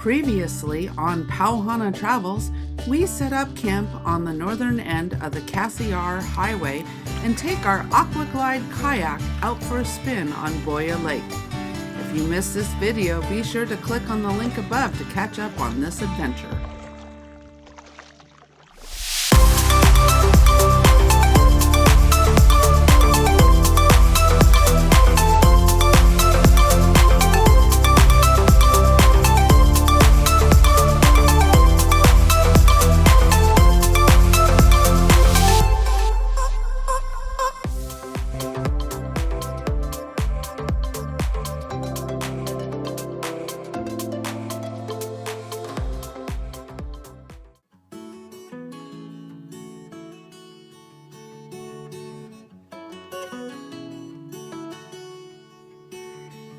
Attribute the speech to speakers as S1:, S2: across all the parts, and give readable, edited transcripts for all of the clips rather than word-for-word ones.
S1: Previously on Pau Hana Travels, we set up camp on the northern end of the Cassiar Highway and take our aquaglide kayak out for a spin on Boya Lake. If you missed this video, be sure to click on the link above to catch up on this adventure.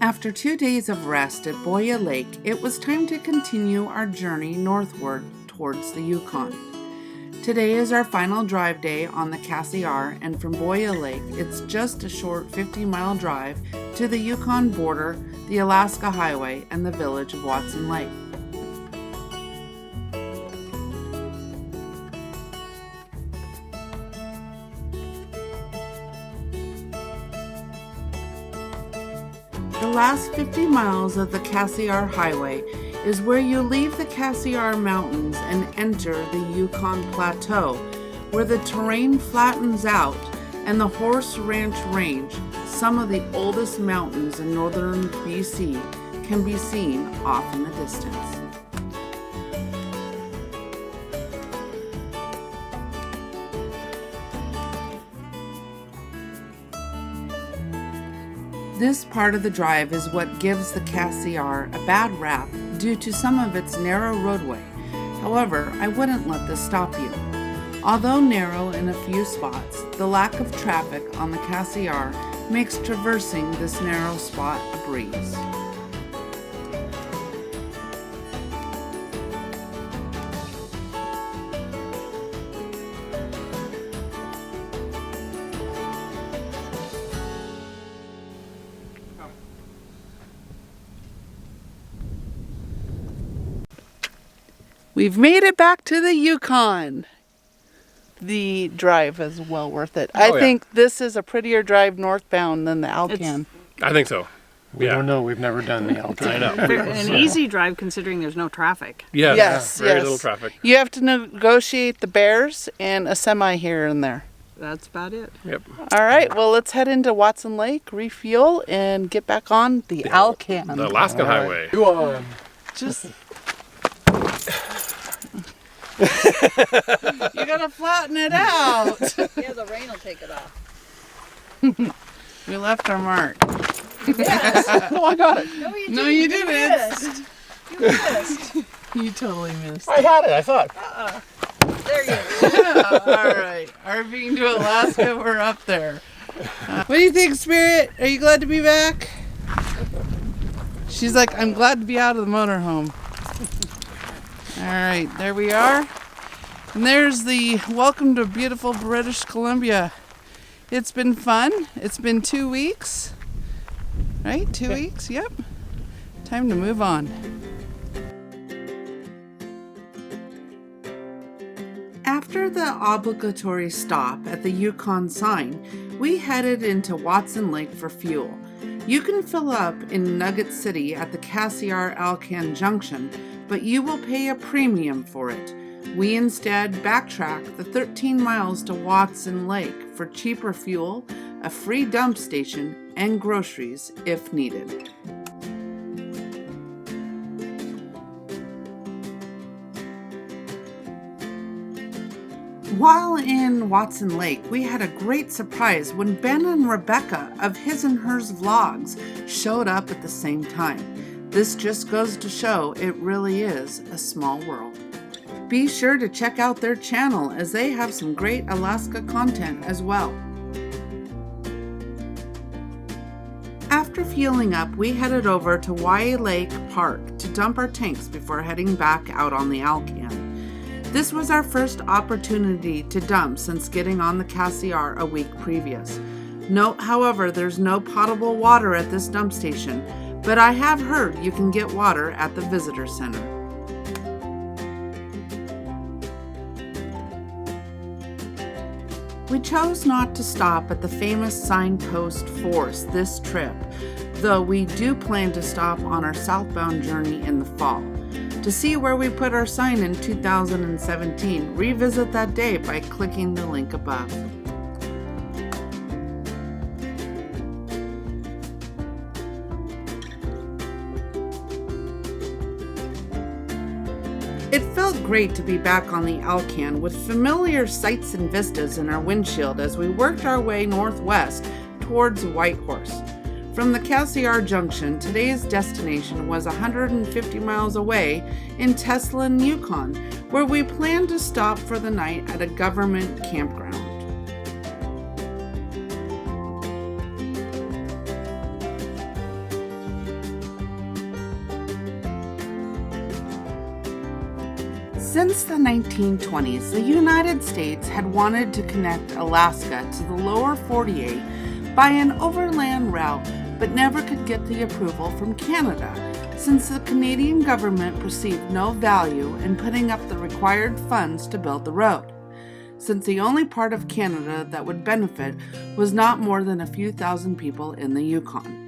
S1: After 2 days of rest at Boya Lake, it was time to continue our journey northward towards the Yukon. Today is our final drive day on the Cassiar, and from Boya Lake, it's just a short 50-mile drive to the Yukon border, the Alaska Highway, and the village of Watson Lake. The last 50 miles of the Cassiar Highway is where you leave the Cassiar Mountains and enter the Yukon Plateau, where the terrain flattens out and the Horse Ranch Range, some of the oldest mountains in northern BC, can be seen off in the distance. This part of the drive is what gives the Cassiar a bad rap due to some of its narrow roadway. However, I wouldn't let this stop you. Although narrow in a few spots, the lack of traffic on the Cassiar makes traversing this narrow spot a breeze. We've made it back to the Yukon. The drive is well worth it. I think this is a prettier drive northbound than the Alcan.
S2: I think so.
S3: We don't know. We've never done the Alcan.
S2: I know.
S4: An easy drive considering there's no traffic.
S1: Yes,
S2: very little traffic.
S1: You have to negotiate the bears and a semi here and there.
S4: That's about it.
S2: Yep.
S1: All right, well, let's head into Watson Lake, refuel, and get back on the Alcan.
S2: The Alaskan Highway.
S3: Go on.
S1: Just... You gotta flatten it out.
S4: Yeah, the rain will take it off.
S1: We left our mark.
S4: Yes.
S3: Oh, I got it.
S4: No, you didn't.
S1: You
S4: missed. You missed.
S1: You totally missed.
S3: I had it, I thought.
S4: There you go.
S1: All right, RVing to Alaska, we're up there. What do you think, Spirit? Are you glad to be back? She's like, I'm glad to be out of the motorhome. All right, there we are. And there's the welcome to beautiful British Columbia. It's been fun. It's been 2 weeks. Right? 2 weeks? Yep. Time to move on. After the obligatory stop at the Yukon sign, we headed into Watson Lake for fuel. You can fill up in Nugget City at the Cassiar Alcan Junction, but you will pay a premium for it. We instead backtrack the 13 miles to Watson Lake for cheaper fuel, a free dump station, and groceries if needed. While in Watson Lake, we had a great surprise when Ben and Rebecca of His and Hers Vlogs showed up at the same time. This just goes to show it really is a small world. Be sure to check out their channel as they have some great Alaska content as well. After fueling up, we headed over to Boya Lake Park to dump our tanks before heading back out on the Alcan. This was our first opportunity to dump since getting on the Cassiar a week previous. Note, however, there's no potable water at this dump station, but I have heard you can get water at the visitor center. We chose not to stop at the famous signpost forest this trip, though we do plan to stop on our southbound journey in the fall. To see where we put our sign in 2017, revisit that day by clicking the link above. It felt great to be back on the Alcan with familiar sights and vistas in our windshield as we worked our way northwest towards Whitehorse. From the Cassiar Junction, today's destination was 150 miles away in Teslin, Yukon, where we planned to stop for the night at a government campground. Since the 1920s, the United States had wanted to connect Alaska to the lower 48 by an overland route, but never could get the approval from Canada, since the Canadian government perceived no value in putting up the required funds to build the road, since the only part of Canada that would benefit was not more than a few thousand people in the Yukon.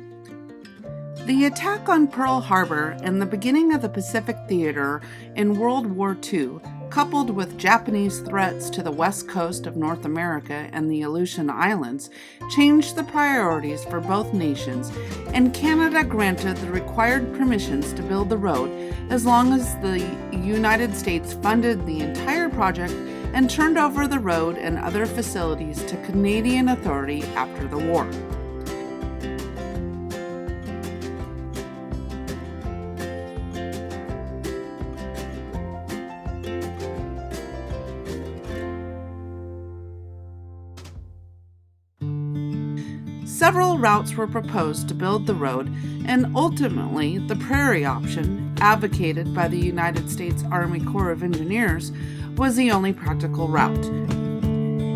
S1: The attack on Pearl Harbor and the beginning of the Pacific Theater in World War II, coupled with Japanese threats to the west coast of North America and the Aleutian Islands, changed the priorities for both nations, and Canada granted the required permissions to build the road as long as the United States funded the entire project and turned over the road and other facilities to Canadian authority after the war. Several routes were proposed to build the road, and ultimately the prairie option, advocated by the United States Army Corps of Engineers, was the only practical route.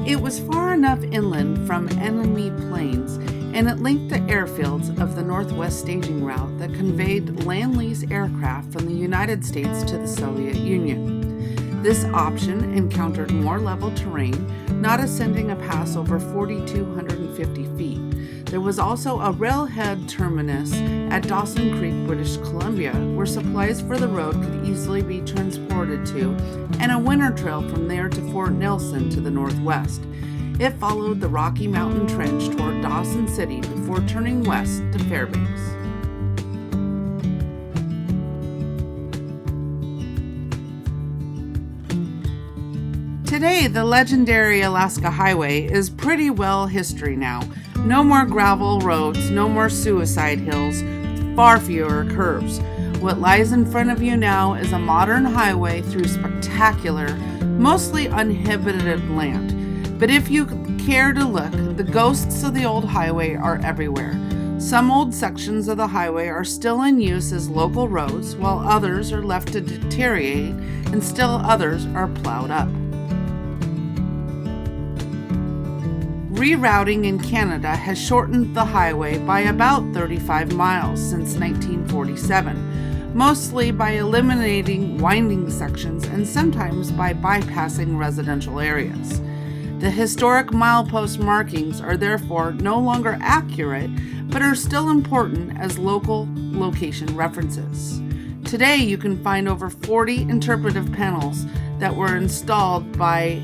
S1: It was far enough inland from enemy planes, and it linked the airfields of the Northwest staging route that conveyed land-lease aircraft from the United States to the Soviet Union. This option encountered more level terrain, not ascending a pass over 4,250 feet. There was also a railhead terminus at Dawson Creek, British Columbia, where supplies for the road could easily be transported to, and a winter trail from there to Fort Nelson to the northwest. It followed the Rocky Mountain Trench toward Dawson City before turning west to Fairbanks. Today, the legendary Alaska Highway is pretty well history now. No more gravel roads, no more suicide hills, far fewer curves. What lies in front of you now is a modern highway through spectacular, mostly uninhabited land. But if you care to look, the ghosts of the old highway are everywhere. Some old sections of the highway are still in use as local roads, while others are left to deteriorate, and still others are plowed up. Rerouting in Canada has shortened the highway by about 35 miles since 1947, mostly by eliminating winding sections and sometimes by bypassing residential areas. The historic milepost markings are therefore no longer accurate, but are still important as local location references. Today you can find over 40 interpretive panels that were installed by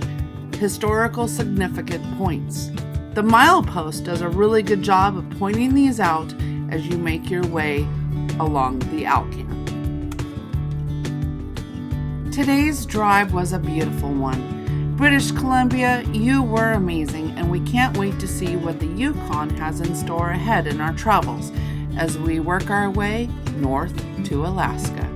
S1: historical significant points. The milepost does a really good job of pointing these out as you make your way along the Alcan. Today's drive was a beautiful one. British Columbia, you were amazing, and we can't wait to see what the Yukon has in store ahead in our travels as we work our way north to Alaska.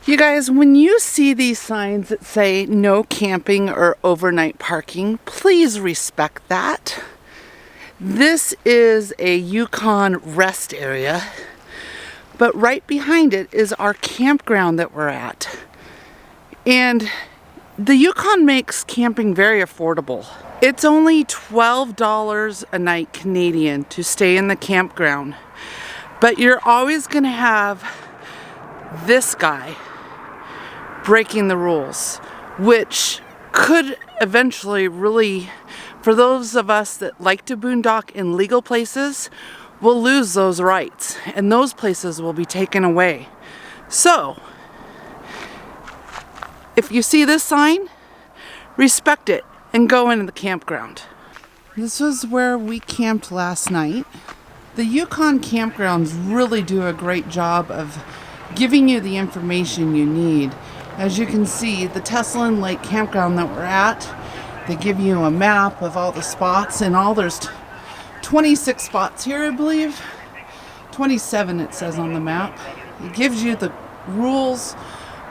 S1: You guys, when you see these signs that say no camping or overnight parking, please respect that. This is a Yukon rest area But right behind it is our campground that we're at. And the Yukon makes camping very affordable. It's only $12 a night Canadian to stay in the campground. But you're always going to have this guy breaking the rules, which could eventually really, for those of us that like to boondock in legal places, will lose those rights and those places will be taken away. So, if you see this sign, respect it and go into the campground. This was where we camped last night. The Yukon campgrounds really do a great job of giving you the information you need. As you can see, the Teslin Lake campground that we're at, they give you a map of all the spots, and there's 26 spots here, I believe. 27 it says on the map. It gives you the rules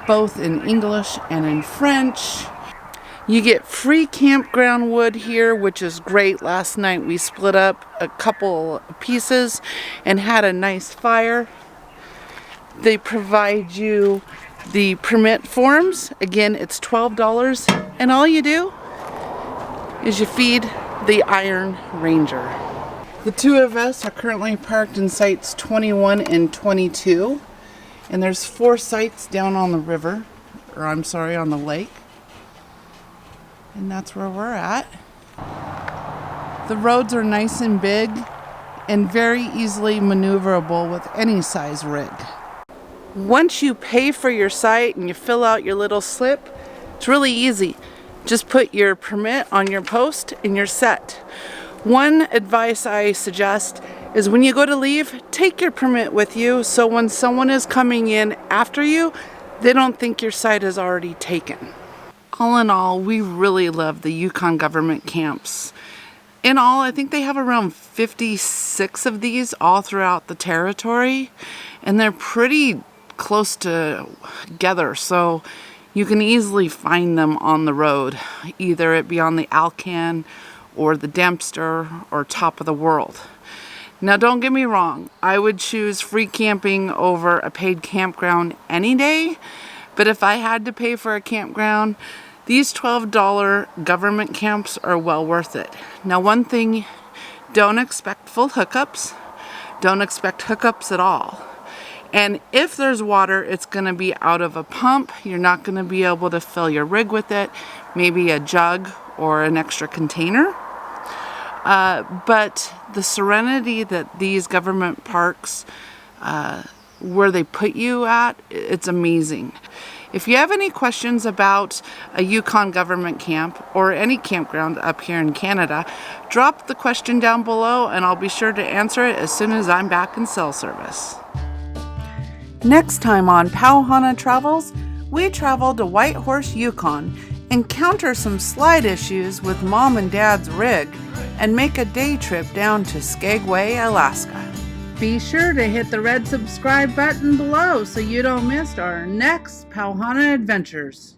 S1: both in English and in French. You get free campground wood here, which is great. Last night we split up a couple pieces and had a nice fire. They provide you the permit forms. Again, it's $12, and all you do is you feed the Iron Ranger. The two of us are currently parked in sites 21 and 22, and there's 4 sites down on the river, or I'm sorry, on the lake. And that's where we're at. The roads are nice and big and very easily maneuverable with any size rig. Once you pay for your site and you fill out your little slip, it's really easy. Just put your permit on your post and you're set. One advice I suggest is when you go to leave, take your permit with you so when someone is coming in after you, they don't think your site is already taken. All in all, we really love the Yukon Government camps. In all, I think they have around 56 of these all throughout the territory, and they're pretty close together, so you can easily find them on the road, either it be on the Alcan or the Dempster or Top of the World. Now don't get me wrong, I would choose free camping over a paid campground any day, but if I had to pay for a campground, these $12 government camps are well worth it. Now one thing, don't expect full hookups. Don't expect hookups at all. And if there's water, it's going to be out of a pump. You're not going to be able to fill your rig with it. Maybe a jug or an extra container. But the serenity that these government parks, where they put you at, it's amazing. If you have any questions about a Yukon Government camp or any campground up here in Canada, drop the question down below and I'll be sure to answer it as soon as I'm back in cell service. Next time on Pau Hana Travels, we travel to Whitehorse, Yukon, encounter some slide issues with Mom and Dad's rig, and make a day trip down to Skagway, Alaska. Be sure to hit the red subscribe button below so you don't miss our next Pau Hana adventures.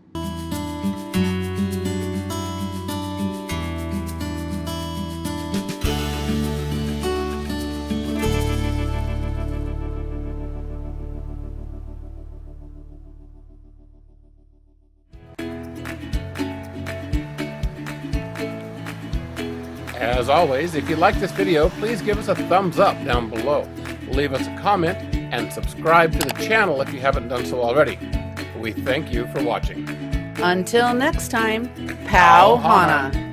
S2: As always, if you like this video, please give us a thumbs up down below. Leave us a comment and subscribe to the channel if you haven't done so already. We thank you for watching.
S1: Until next time, Pau Hana.